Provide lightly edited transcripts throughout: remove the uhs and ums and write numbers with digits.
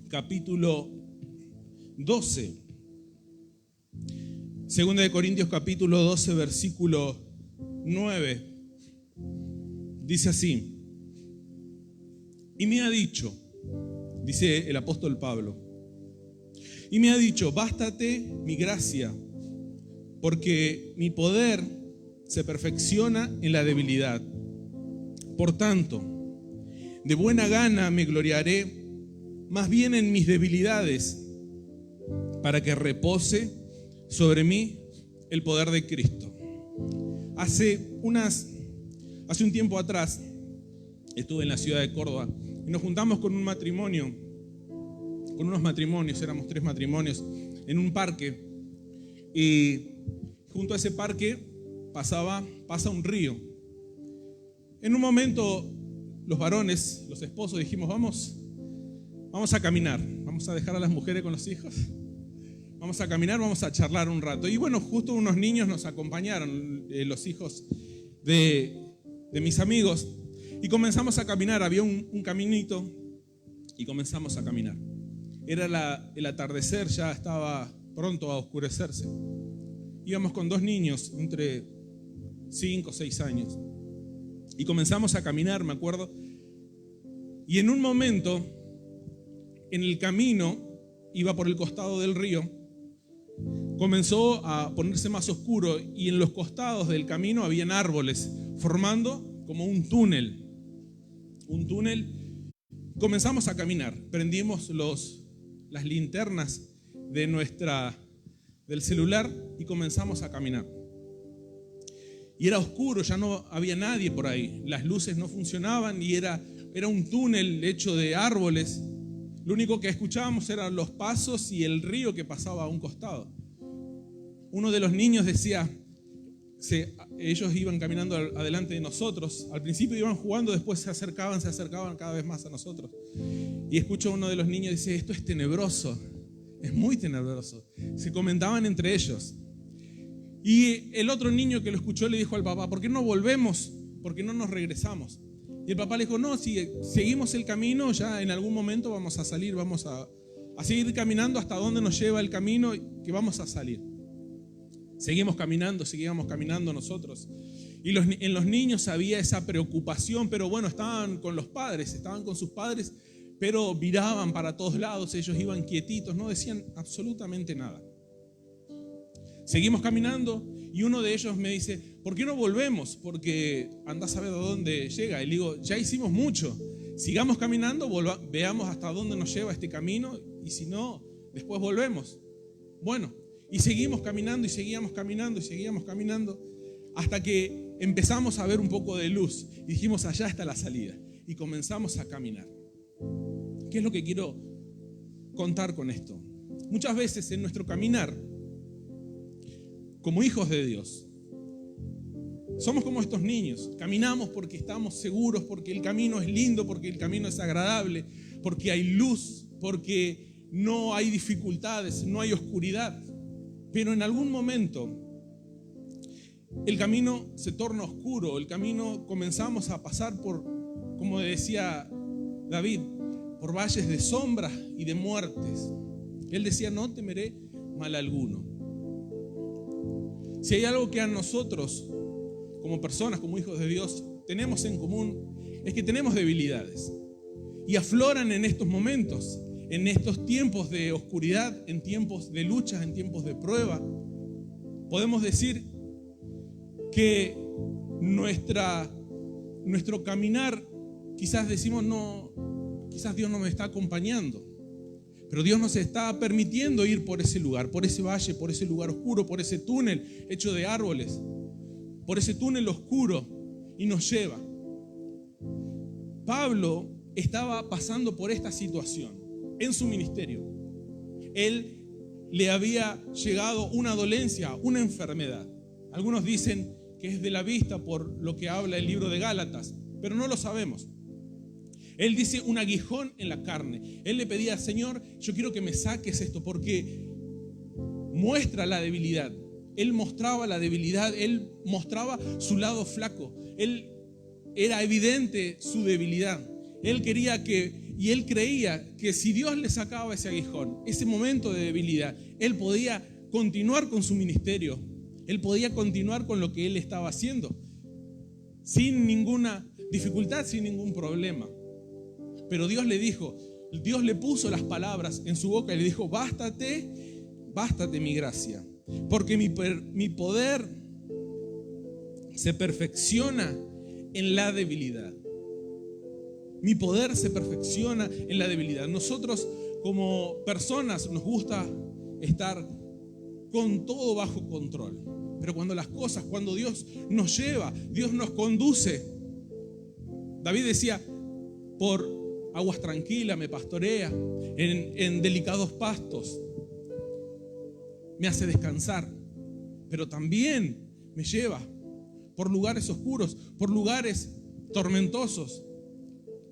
capítulo 12. Segunda de Corintios capítulo 12, versículo 9. Dice así: y me ha dicho, dice el apóstol Pablo, y me ha dicho, bástate mi gracia, porque mi poder se perfecciona en la debilidad. Por tanto, de buena gana me gloriaré más bien en mis debilidades, para que repose sobre mí el poder de Cristo. Hace un tiempo atrás estuve en la ciudad de Córdoba y nos juntamos con unos matrimonios, éramos 3 matrimonios, en un parque, y junto a ese parque pasa un río. En un momento los varones, los esposos, dijimos, vamos a caminar, vamos a dejar a las mujeres con los hijos, vamos a caminar, vamos a charlar un rato. Y bueno, justo unos niños nos acompañaron, los hijos de mis amigos, y comenzamos a caminar. Había un caminito y comenzamos a caminar. Era el atardecer, ya estaba pronto a oscurecerse. Íbamos con 2 niños entre 5 o 6 años y comenzamos a caminar, me acuerdo. Y en un momento, en el camino, iba por el costado del río, comenzó a ponerse más oscuro y en los costados del camino habían árboles formando como un túnel. Comenzamos a caminar, prendimos las linternas del celular y comenzamos a caminar. Y era oscuro, ya no había nadie por ahí, las luces no funcionaban y era un túnel hecho de árboles. Lo único que escuchábamos eran los pasos y el río que pasaba a un costado. Uno de los niños decía, ellos iban caminando adelante de nosotros, al principio iban jugando, después se acercaban cada vez más a nosotros. Y escucho a uno de los niños dice, esto es tenebroso, es muy tenebroso. Se comentaban entre ellos. Y el otro niño que lo escuchó le dijo al papá, ¿por qué no volvemos? ¿Por qué no nos regresamos? Y el papá le dijo, no, si seguimos el camino, ya en algún momento vamos a salir, vamos a seguir caminando hasta donde nos lleva el camino, que vamos a salir. Seguíamos caminando nosotros. Y en los niños había esa preocupación, pero bueno, estaban con sus padres, pero miraban para todos lados, ellos iban quietitos, no decían absolutamente nada. Seguimos caminando y uno de ellos me dice, ¿por qué no volvemos? Porque andás a ver a dónde llega. Y le digo, ya hicimos mucho, sigamos caminando, veamos hasta dónde nos lleva este camino y si no, después volvemos. Bueno, y seguimos caminando y seguíamos caminando hasta que empezamos a ver un poco de luz y dijimos, allá está la salida, y comenzamos a caminar. ¿Qué es lo que quiero contar con esto? Muchas veces en nuestro caminar como hijos de Dios somos como estos niños, caminamos porque estamos seguros, porque el camino es lindo, porque el camino es agradable, porque hay luz, porque no hay dificultades, no hay oscuridad. Pero en algún momento el camino se torna oscuro, el camino comenzamos a pasar por, como decía David, por valles de sombras y de muertes. Él decía, no temeré mal alguno. Si hay algo que a nosotros, como personas, como hijos de Dios, tenemos en común, es que tenemos debilidades. Y afloran en estos momentos, en estos tiempos de oscuridad, en tiempos de luchas, en tiempos de prueba. Podemos decir que nuestro caminar, quizás decimos, no, quizás Dios no me está acompañando, pero Dios nos está permitiendo ir por ese lugar, por ese valle, por ese lugar oscuro, por ese túnel hecho de árboles, por ese túnel oscuro, y nos lleva. Pablo estaba pasando por esta situación en su ministerio. Él le había llegado una dolencia, una enfermedad. Algunos dicen que es de la vista por lo que habla el libro de Gálatas, pero no lo sabemos. Él dice un aguijón en la carne. Él le pedía, Señor, yo quiero que me saques esto, porque muestra la debilidad. Él mostraba la debilidad, él mostraba su lado flaco. Él era evidente su debilidad. Él quería que Y él creía que si Dios le sacaba ese aguijón, ese momento de debilidad, él podía continuar con su ministerio. Él podía continuar con lo que él estaba haciendo sin ninguna dificultad, sin ningún problema. Pero Dios le dijo, Dios le puso las palabras en su boca y le dijo: bástate mi gracia, porque mi poder se perfecciona en la debilidad. Mi poder se perfecciona en la debilidad. Nosotros como personas nos gusta estar con todo bajo control. Pero cuando Dios nos lleva, Dios nos conduce. David decía: por aguas tranquilas me pastorea, en delicados pastos me hace descansar, pero también me lleva por lugares oscuros, por lugares tormentosos,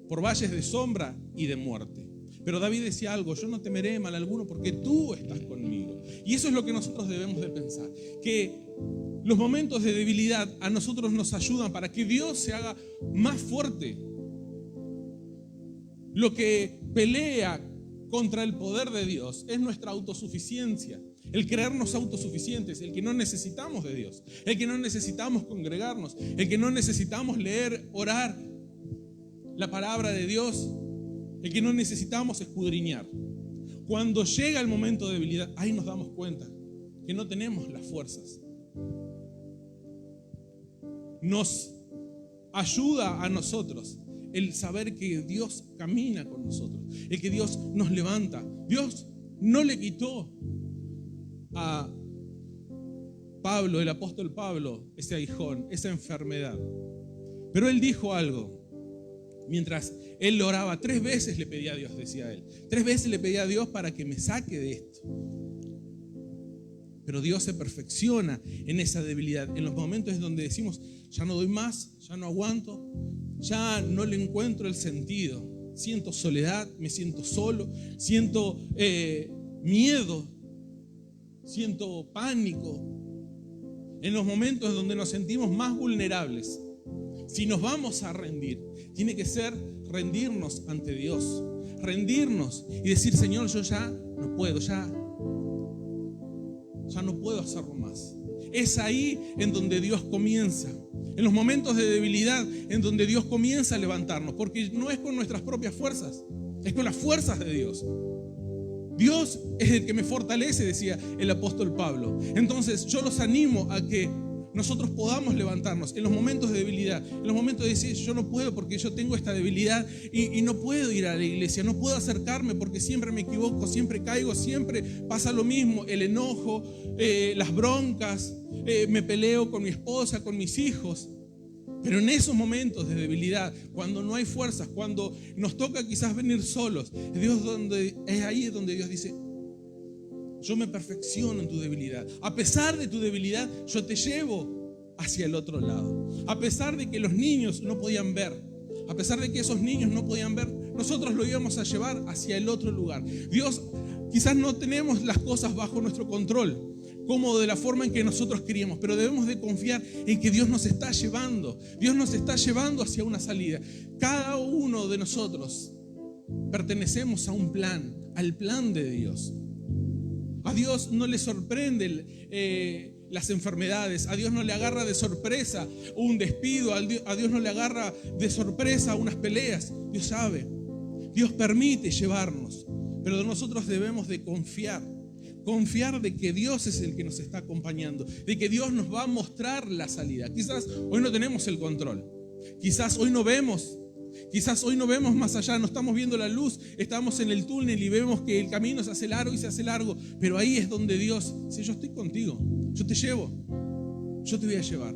por valles de sombra y de muerte. Pero David decía algo: yo no temeré mal alguno porque tú estás conmigo. Y eso es lo que nosotros debemos de pensar, que los momentos de debilidad a nosotros nos ayudan para que Dios se haga más fuerte. Lo que pelea contra el poder de Dios es nuestra autosuficiencia, el creernos autosuficientes, el que no necesitamos de Dios, el que no necesitamos congregarnos, el que no necesitamos leer, orar la palabra de Dios, el que no necesitamos escudriñar. Cuando llega el momento de debilidad, ahí nos damos cuenta que no tenemos las fuerzas. Nos ayuda a nosotros el saber que Dios camina con nosotros, el que Dios nos levanta. Dios no le quitó a Pablo, el apóstol Pablo, ese aguijón, esa enfermedad. Pero él dijo algo. Mientras él oraba, 3 veces le pedía a Dios, decía él. 3 veces le pedía a Dios para que me saque de esto. Pero Dios se perfecciona en esa debilidad, en los momentos en donde decimos: ya no doy más, ya no aguanto, ya no le encuentro el sentido. Siento soledad, me siento solo, siento miedo, siento pánico. En los momentos donde nos sentimos más vulnerables, si nos vamos a rendir, tiene que ser rendirnos ante Dios, rendirnos y decir: Señor, yo ya no puedo, ya no puedo hacerlo más. Es ahí en donde Dios comienza, en los momentos de debilidad, en donde Dios comienza a levantarnos, porque no es con nuestras propias fuerzas, es con las fuerzas de Dios. Dios es el que me fortalece, decía el apóstol Pablo. Entonces yo los animo a que nosotros podamos levantarnos en los momentos de debilidad, en los momentos de decir: yo no puedo porque yo tengo esta debilidad y no puedo ir a la iglesia, no puedo acercarme porque siempre me equivoco, siempre caigo, siempre pasa lo mismo, el enojo, las broncas, me peleo con mi esposa, con mis hijos. Pero en esos momentos de debilidad, cuando no hay fuerzas, cuando nos toca quizás venir solos, es ahí donde Dios dice: yo me perfecciono en tu debilidad. A pesar de tu debilidad, yo te llevo hacia el otro lado. A pesar de que los niños no podían ver, a pesar de que esos niños no podían ver, nosotros lo íbamos a llevar hacia el otro lugar. Dios, quizás no tenemos las cosas bajo nuestro control, como de la forma en que nosotros queríamos, pero debemos de confiar en que Dios nos está llevando. Dios nos está llevando hacia una salida. Cada uno de nosotros pertenecemos a un plan, al plan de Dios. A Dios no le sorprende las enfermedades, a Dios no le agarra de sorpresa un despido, a Dios no le agarra de sorpresa unas peleas. Dios sabe, Dios permite llevarnos, pero nosotros debemos de confiar de que Dios es el que nos está acompañando, de que Dios nos va a mostrar la salida. Quizás hoy no tenemos el control, quizás hoy no vemos más allá, no estamos viendo la luz, estamos en el túnel y vemos que el camino se hace largo y se hace largo, pero ahí es donde Dios dice: yo estoy contigo, yo te llevo, yo te voy a llevar.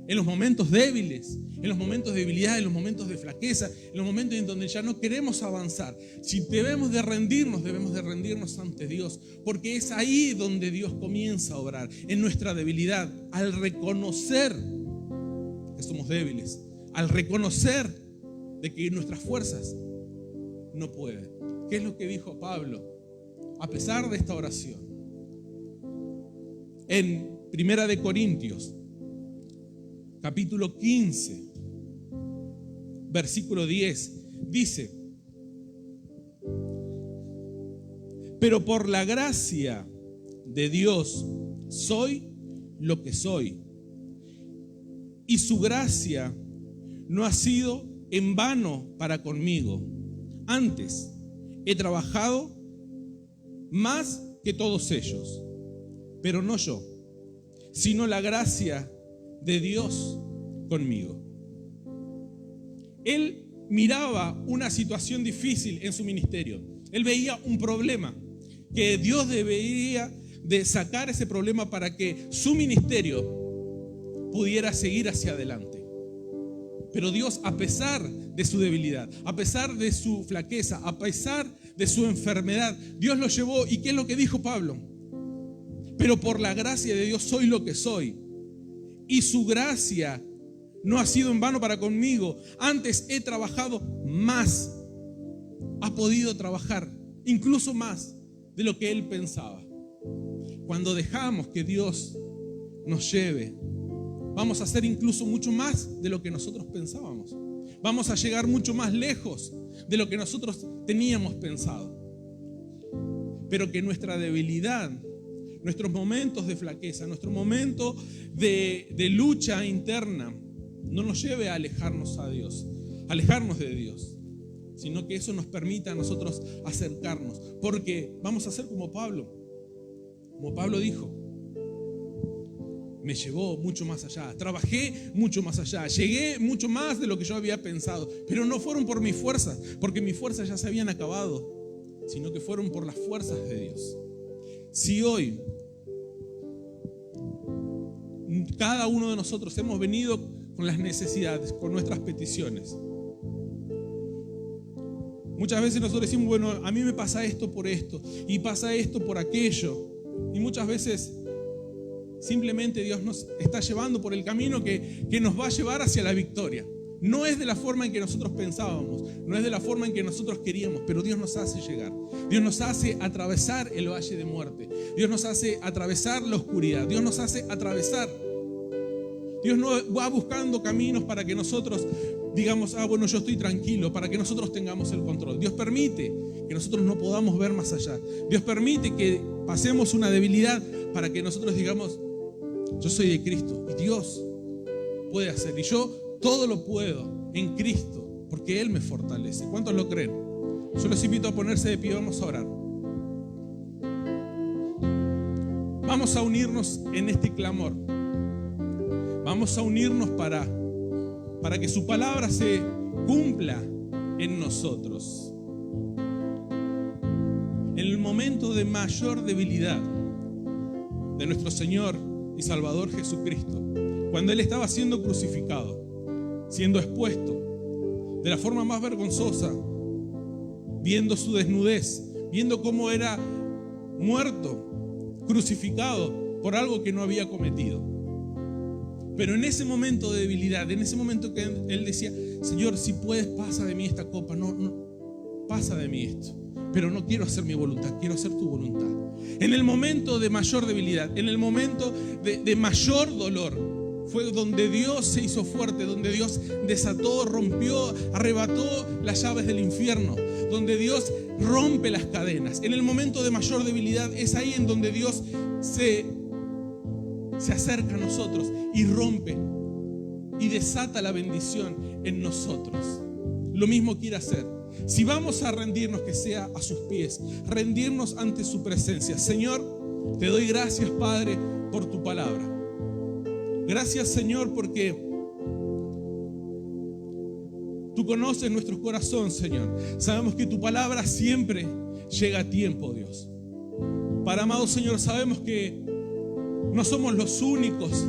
En los momentos débiles, en los momentos de debilidad, en los momentos de flaqueza, en los momentos en donde ya no queremos avanzar, si debemos de rendirnos ante Dios, porque es ahí donde Dios comienza a obrar, en nuestra debilidad, al reconocer que somos débiles, al reconocer de que nuestras fuerzas no pueden. ¿Qué es lo que dijo Pablo a pesar de esta oración? En 1 Corintios, capítulo 15, versículo 10, dice: Pero por la gracia de Dios soy lo que soy. Y su gracia no ha sido en vano para conmigo. Antes he trabajado más que todos ellos, pero no yo, sino la gracia de Dios conmigo. Él miraba una situación difícil en su ministerio. Él veía un problema que Dios debería de sacar ese problema para que su ministerio pudiera seguir hacia adelante. Pero Dios, a pesar de su debilidad, a pesar de su flaqueza, a pesar de su enfermedad, Dios lo llevó. ¿Y qué es lo que dijo Pablo? Pero por la gracia de Dios soy lo que soy. Y su gracia no ha sido en vano para conmigo. Antes he trabajado más. Ha podido trabajar incluso más de lo que él pensaba. Cuando dejamos que Dios nos lleve, vamos a hacer incluso mucho más de lo que nosotros pensábamos. Vamos a llegar mucho más lejos de lo que nosotros teníamos pensado. Pero que nuestra debilidad, nuestros momentos de flaqueza, nuestro momento de lucha interna, no nos lleve a alejarnos de Dios, sino que eso nos permita a nosotros acercarnos. Porque vamos a ser como Pablo dijo: me llevó mucho más allá, trabajé mucho más allá, llegué mucho más de lo que yo había pensado, pero no fueron por mis fuerzas, porque mis fuerzas ya se habían acabado, sino que fueron por las fuerzas de Dios. Si hoy cada uno de nosotros hemos venido con las necesidades, con nuestras peticiones, muchas veces nosotros decimos: bueno, a mí me pasa esto por esto, y pasa esto por aquello, y muchas veces simplemente Dios nos está llevando por el camino que nos va a llevar hacia la victoria. No es de la forma en que nosotros pensábamos, no es de la forma en que nosotros queríamos, pero Dios nos hace llegar. Dios nos hace atravesar el valle de muerte. Dios nos hace atravesar la oscuridad. Dios nos hace atravesar. Dios no va buscando caminos para que nosotros digamos: bueno, yo estoy tranquilo, para que nosotros tengamos el control. Dios permite que nosotros no podamos ver más allá. Dios permite que pasemos una debilidad para que nosotros digamos: yo soy de Cristo y Dios puede hacer, y yo todo lo puedo en Cristo porque Él me fortalece. ¿Cuántos lo creen? Yo los invito a ponerse de pie. Vamos a orar. Vamos a unirnos en este clamor. Vamos a unirnos para que su palabra se cumpla en nosotros. En el momento de mayor debilidad de nuestro Señor y Salvador Jesucristo, cuando Él estaba siendo crucificado, siendo expuesto de la forma más vergonzosa, viendo su desnudez, viendo cómo era muerto, crucificado por algo que no había cometido. Pero en ese momento de debilidad, en ese momento que Él decía: Señor, si puedes, pasa de mí esta copa, no, pasa de mí esto, pero no quiero hacer mi voluntad, quiero hacer tu voluntad. En el momento de mayor debilidad, en el momento de mayor dolor, fue donde Dios se hizo fuerte, donde Dios desató, rompió, arrebató las llaves del infierno, donde Dios rompe las cadenas. En el momento de mayor debilidad es ahí en donde Dios se acerca a nosotros y rompe y desata la bendición en nosotros. Lo mismo quiere hacer. Si vamos a rendirnos, que sea a sus pies, rendirnos ante su presencia. Señor, te doy gracias, Padre, por tu palabra. Gracias, Señor, porque tú conoces nuestro corazón, Señor. Sabemos que tu palabra siempre llega a tiempo, Dios. Padre amado, Señor, sabemos que no somos los únicos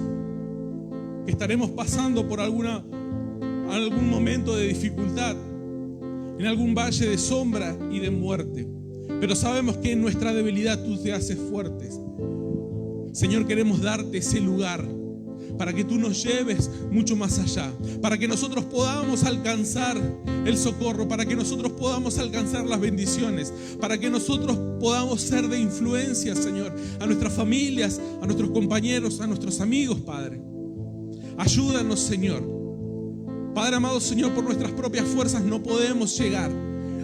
que estaremos pasando por algún momento de dificultad, en algún valle de sombra y de muerte. Pero sabemos que en nuestra debilidad tú te haces fuertes. Señor, queremos darte ese lugar para que tú nos lleves mucho más allá, para que nosotros podamos alcanzar el socorro, para que nosotros podamos alcanzar las bendiciones, para que nosotros podamos ser de influencia, Señor, a nuestras familias, a nuestros compañeros, a nuestros amigos, Padre. Ayúdanos, Señor. Padre amado, Señor, por nuestras propias fuerzas no podemos llegar.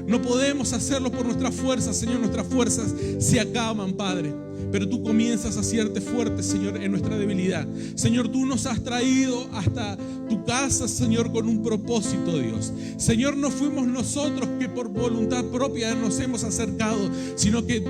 No podemos hacerlo por nuestras fuerzas, Señor. Nuestras fuerzas se acaban, Padre. Pero tú comienzas a hacerte fuerte, Señor, en nuestra debilidad. Señor, tú nos has traído hasta tu casa, Señor, con un propósito, Dios. Señor, no fuimos nosotros que por voluntad propia nos hemos acercado, sino que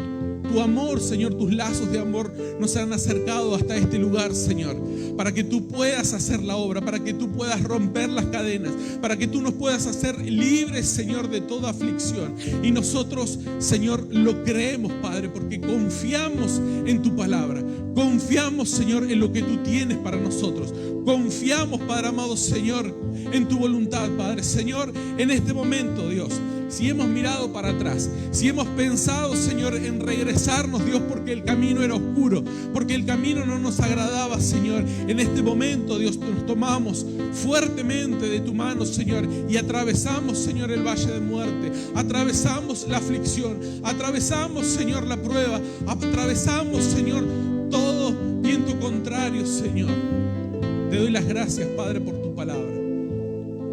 tu amor, Señor, tus lazos de amor nos han acercado hasta este lugar, Señor, para que tú puedas hacer la obra, para que tú puedas romper las cadenas, para que tú nos puedas hacer libres, Señor, de toda aflicción. Y nosotros, Señor, lo creemos, Padre, porque confiamos en tu palabra. Confiamos, Señor, en lo que tú tienes para nosotros. Confiamos, Padre amado, Señor, en tu voluntad, Padre. Señor, en este momento, Dios, si hemos mirado para atrás, si hemos pensado, Señor, en regresarnos, Dios, porque el camino era oscuro, porque el camino no nos agradaba, Señor, en este momento, Dios, nos tomamos fuertemente de tu mano, Señor, y atravesamos, Señor, el valle de muerte, atravesamos la aflicción, atravesamos, Señor, la prueba, atravesamos, Señor, todo viento contrario, Señor. Te doy las gracias, Padre, por tu palabra.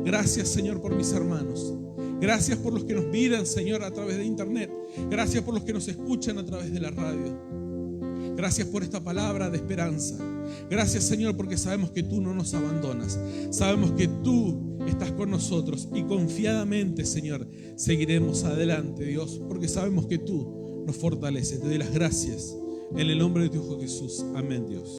Gracias, Señor, por mis hermanos. Gracias por los que nos miran, Señor, a través de internet. Gracias por los que nos escuchan a través de la radio. Gracias por esta palabra de esperanza. Gracias, Señor, porque sabemos que tú no nos abandonas. Sabemos que tú estás con nosotros y confiadamente, Señor, seguiremos adelante, Dios, porque sabemos que tú nos fortaleces. Te doy las gracias en el nombre de tu Hijo Jesús. Amén, Dios.